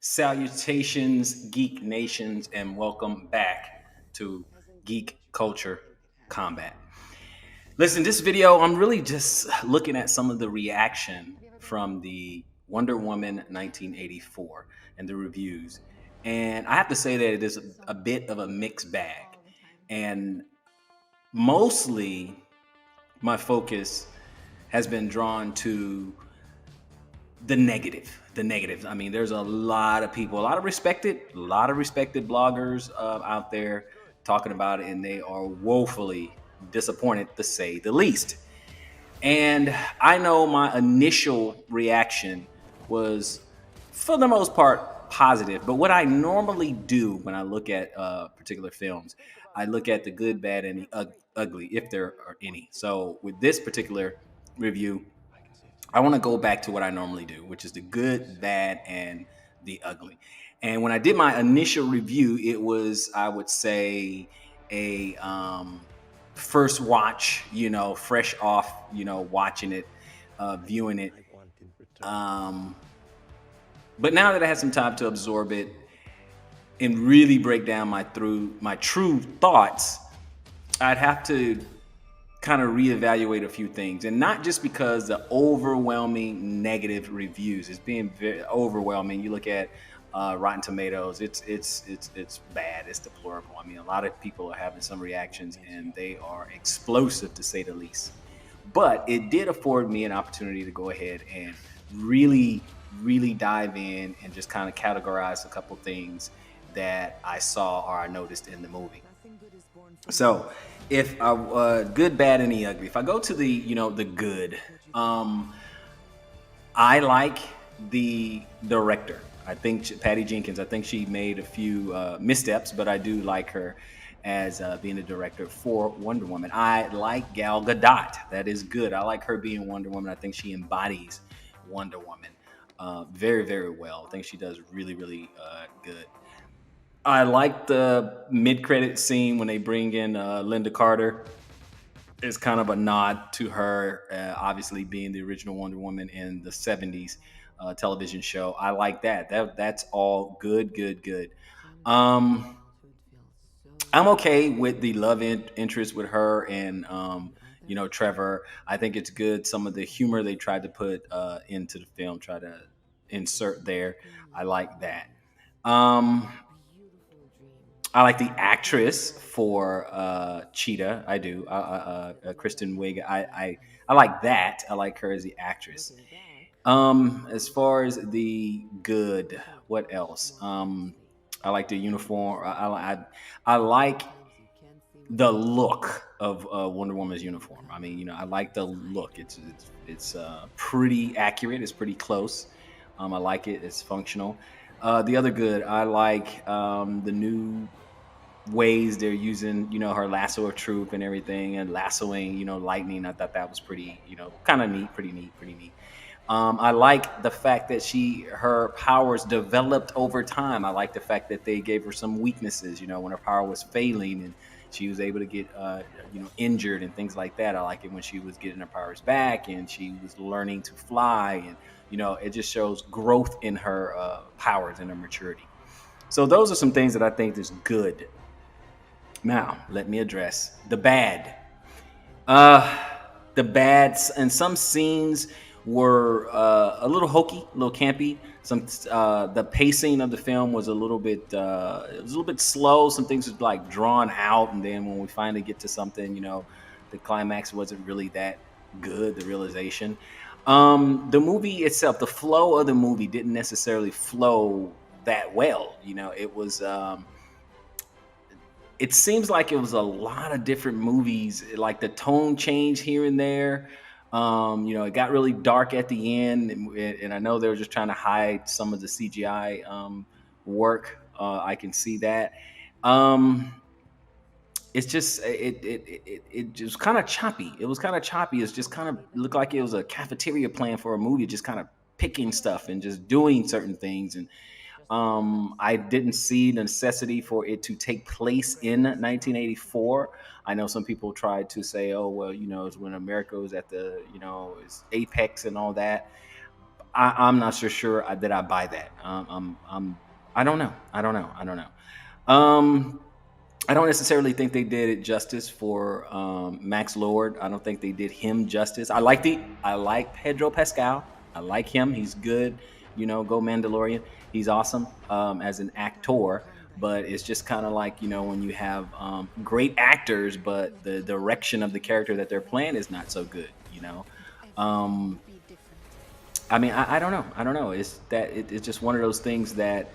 Salutations, Geek Nations, and welcome back to Geek Culture Combat. Listen, this video, I'm really just looking at some of the reaction from the Wonder Woman 1984 and the reviews. And I have to say that it is a bit of a mixed bag. And mostly my focus has been drawn to the negatives. I mean, there's a lot of people, a lot of respected bloggers out there talking about it, and they are woefully disappointed, to say the least. And I know my initial reaction was, for the most part, positive. But what I normally do when I look at particular films, I look at the good, bad, and the ugly, if there are any. So with this particular review, I want to go back to what I normally do, which is the good, bad, and the ugly. And when I did my initial review, it was, I would say, a first watch, fresh off, watching it, viewing it. Um, but now that I had some time to absorb it and really break down my true thoughts, I'd have to kind of reevaluate a few things, and not just because the overwhelming negative reviews is being very overwhelming. You look at Rotten Tomatoes, it's bad, it's deplorable. I mean, a lot of people are having some reactions, and they are explosive, to say the least. But it did afford me an opportunity to go ahead and really, really dive in and just kind of categorize a couple things that I saw or I noticed in the movie. So, if I good, bad, and the ugly. If I go to the good, um, I like the director. I think Patty Jenkins. I think she made a few missteps, but I do like her as being the director for Wonder Woman. I like Gal Gadot. That is good. I like her being Wonder Woman. I think she embodies Wonder Woman very, very well. I think she does really, really good. I like the mid-credit scene when they bring in Linda Carter. It's kind of a nod to her, obviously being the original Wonder Woman in the '70s television show. I like that. That's all good, good, good. Um, I'm okay with the interest with her and Trevor. I think it's good. Some of the humor they tried to put into the film, try to insert there. I like that. Um, I like the actress for Cheetah. I do. Kristen Wiig. I like that. I like her as the actress. As far as the good, what else? I like the uniform. I like the look of Wonder Woman's uniform. I mean, I like the look. It's pretty accurate. It's pretty close. I like it. It's functional. The other good, I like the new ways they're using, her lasso of truth and everything, and lassoing, lightning. I thought that was pretty, kind of neat, pretty neat, pretty neat. I like the fact that her powers developed over time. I like the fact that they gave her some weaknesses, when her power was failing and she was able to get, injured and things like that. I like it when she was getting her powers back and she was learning to fly, and it just shows growth in her powers and her maturity. So those are some things that I think is good. Now, let me address the bad. Uh, the bads and some scenes were a little hokey, a little campy. The pacing of the film was a little bit it was a little bit slow. Some things was like drawn out, and then when we finally get to something, the climax wasn't really that good. The realization, the movie itself, the flow of the movie didn't necessarily flow that well. It was. It seems like it was a lot of different movies, like the tone change here and there. It got really dark at the end, and I know they were just trying to hide some of the CGI work. I can see that. Um, it's just it just kind of choppy. It was kind of choppy. It's just kind of looked like it was a cafeteria plan for a movie, just kind of picking stuff and just doing certain things. And I didn't see the necessity for it to take place in 1984. I know some people tried to say, "Oh, well, it's when America was at the, its apex and all that." I'm not so sure that I buy that. I don't know. I don't know. I don't necessarily think they did it justice for Max Lord. I don't think they did him justice. I like Pedro Pascal. I like him. He's good. Go Mandalorian. He's awesome as an actor. But it's just kind of like when you have great actors, but the direction of the character that they're playing is not so good. Um, I mean, I don't know. I don't know. It's just one of those things that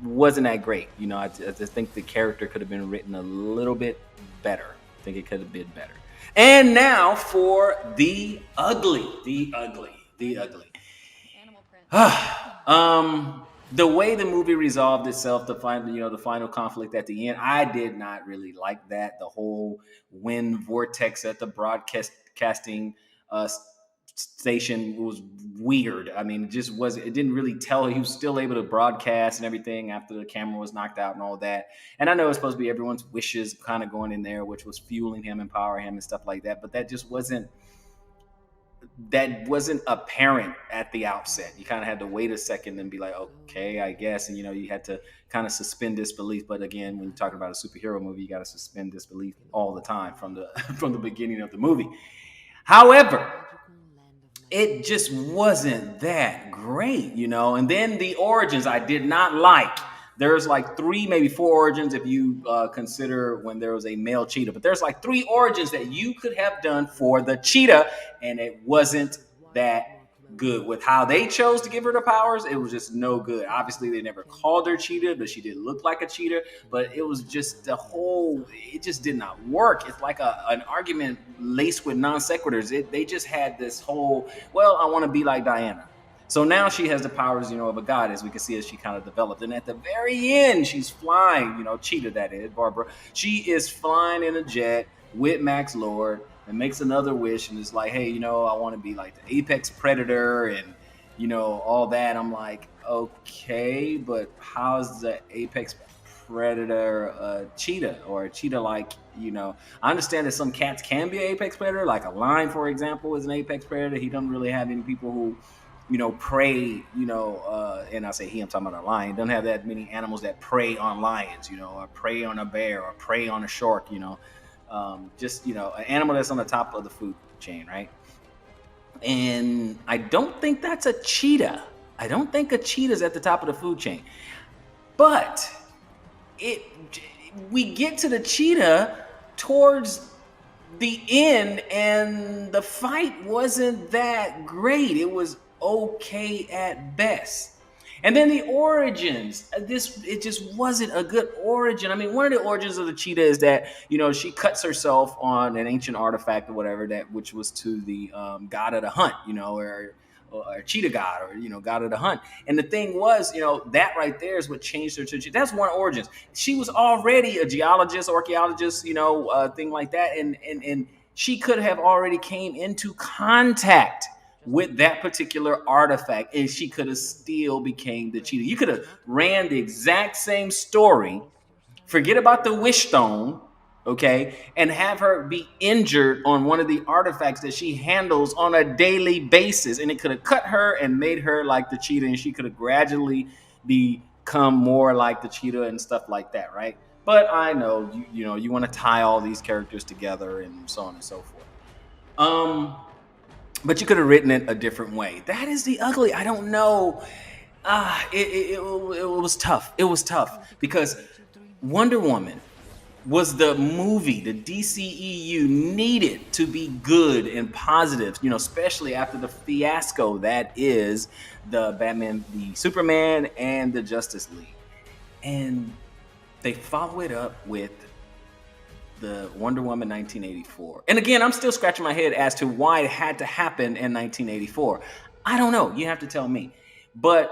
wasn't that great. I just think the character could have been written a little bit better. I think it could have been better. And now for the ugly, the ugly. The way the movie resolved itself, the final conflict at the end, I did not really like that. The whole wind vortex at the broadcasting uh, station was weird. I mean, it just was. It didn't really tell. He was still able to broadcast and everything after the camera was knocked out and all that. And I know it's supposed to be everyone's wishes kind of going in there, which was fueling him, empowering him, and stuff like that. But that wasn't apparent at the outset. You kind of had to wait a second and be like, okay, I guess. And you had to kind of suspend disbelief. But again, when you're talking about a superhero movie, you got to suspend disbelief all the time from the from the beginning of the movie. However, it just wasn't that great. And then the origins I did not like. There's like three, maybe four origins if you consider when there was a male cheetah. But there's like three origins that you could have done for the cheetah, and it wasn't that good. With how they chose to give her the powers, it was just no good. Obviously, they never called her cheetah, but she did look like a cheetah. But it was just it just did not work. It's like an argument laced with non sequiturs. They just had this whole, well, I want to be like Diana. So now she has the powers, of a goddess. We can see as she kind of developed. And at the very end, she's flying, Cheetah, that is, Barbara. She is flying in a jet with Max Lord and makes another wish and is like, hey, I want to be like the apex predator and, all that. I'm like, okay, but how's the apex predator cheetah or a cheetah like, I understand that some cats can be an apex predator, like a lion, for example, is an apex predator. He doesn't really have any people who prey, and I say he, I'm talking about a lion, doesn't have that many animals that prey on lions, or prey on a bear or prey on a shark, just, an animal that's on the top of the food chain, right? And I don't think that's a cheetah. I don't think a cheetah's at the top of the food chain. But it we get to the cheetah towards the end, and the fight wasn't that great. It was okay at best. And then the origins, it just wasn't a good origin. I mean, one of the origins of the cheetah is that she cuts herself on an ancient artifact or whatever, that which was to the god of the hunt, or cheetah god, or god of the hunt. And the thing was, that right there is what changed her to. That's one origin. She was already a geologist, archaeologist, thing like that, and she could have already came into contact with that particular artifact, and she could have still became the cheetah. You could have ran the exact same story, forget about the wish stone, okay, and have her be injured on one of the artifacts that she handles on a daily basis, and it could have cut her and made her like the cheetah, and she could have gradually become more like the cheetah and stuff like that, right? But I know you want to tie all these characters together and so on and so forth. But you could have written it a different way. That is the ugly. I don't know. It was tough. It was tough because Wonder Woman was the movie the DCEU needed to be good and positive, especially after the fiasco that is the Batman, the Superman, and the Justice League. And they follow it up with the Wonder Woman 1984. And again, I'm still scratching my head as to why it had to happen in 1984. I don't know. You have to tell me. But,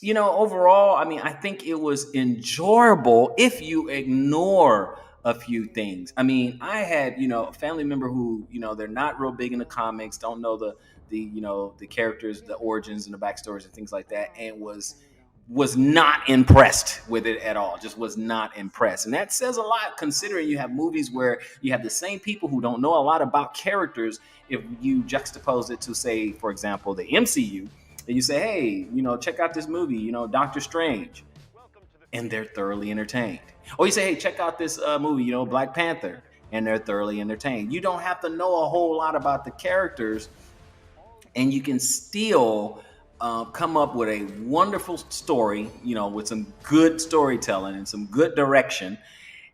overall, I mean, I think it was enjoyable if you ignore a few things. I mean, I had, a family member who, they're not real big in the comics, don't know the characters, the origins and the backstories and things like that, and was was not impressed with it at all. Just was not impressed. And that says a lot, considering you have movies where you have the same people who don't know a lot about characters. If you juxtapose it to, say, for example, the MCU, and you say, hey, check out this movie, Doctor Strange, and they're thoroughly entertained. Or you say, hey, check out this movie, Black Panther, and they're thoroughly entertained. You don't have to know a whole lot about the characters, and you can still come up with a wonderful story, with some good storytelling and some good direction.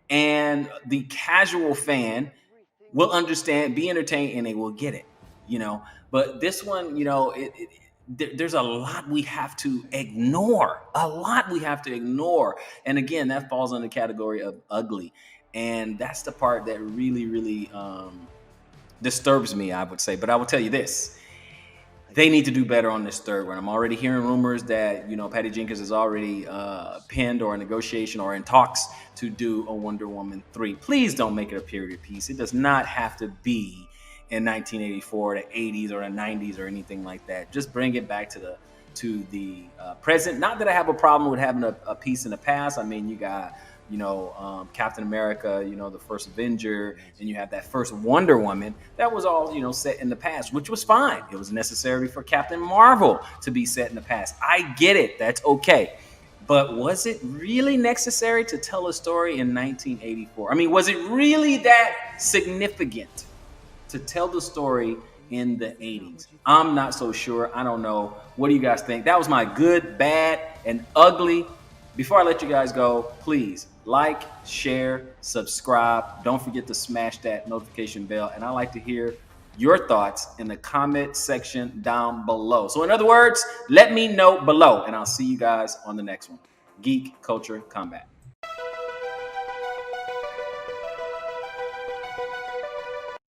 And the casual fan will understand, be entertained, and they will get it. But this one, there's a lot we have to ignore. A lot we have to ignore. And again, that falls under the category of ugly. And that's the part that really, really disturbs me, I would say. But I will tell you this. They need to do better on this third one. I'm already hearing rumors that Patty Jenkins is already penned or in negotiation or in talks to do a Wonder Woman 3. Please don't make it a period piece. It does not have to be in 1984, the 80s, or the 90s, or anything like that. Just bring it back to the present. Not that I have a problem with having a piece in the past. I mean, you got Captain America, the first Avenger, and you have that first Wonder Woman. That was all, set in the past, which was fine. It was necessary for Captain Marvel to be set in the past. I get it. That's okay. But was it really necessary to tell a story in 1984? I mean, was it really that significant to tell the story in the 80s? I'm not so sure. I don't know. What do you guys think? That was my good, bad, and ugly. Before I let you guys go, please like, share, subscribe. Don't forget to smash that notification bell. And I like to hear your thoughts in the comment section down below. So in other words, let me know below, and I'll see you guys on the next one. Geek Culture Combat.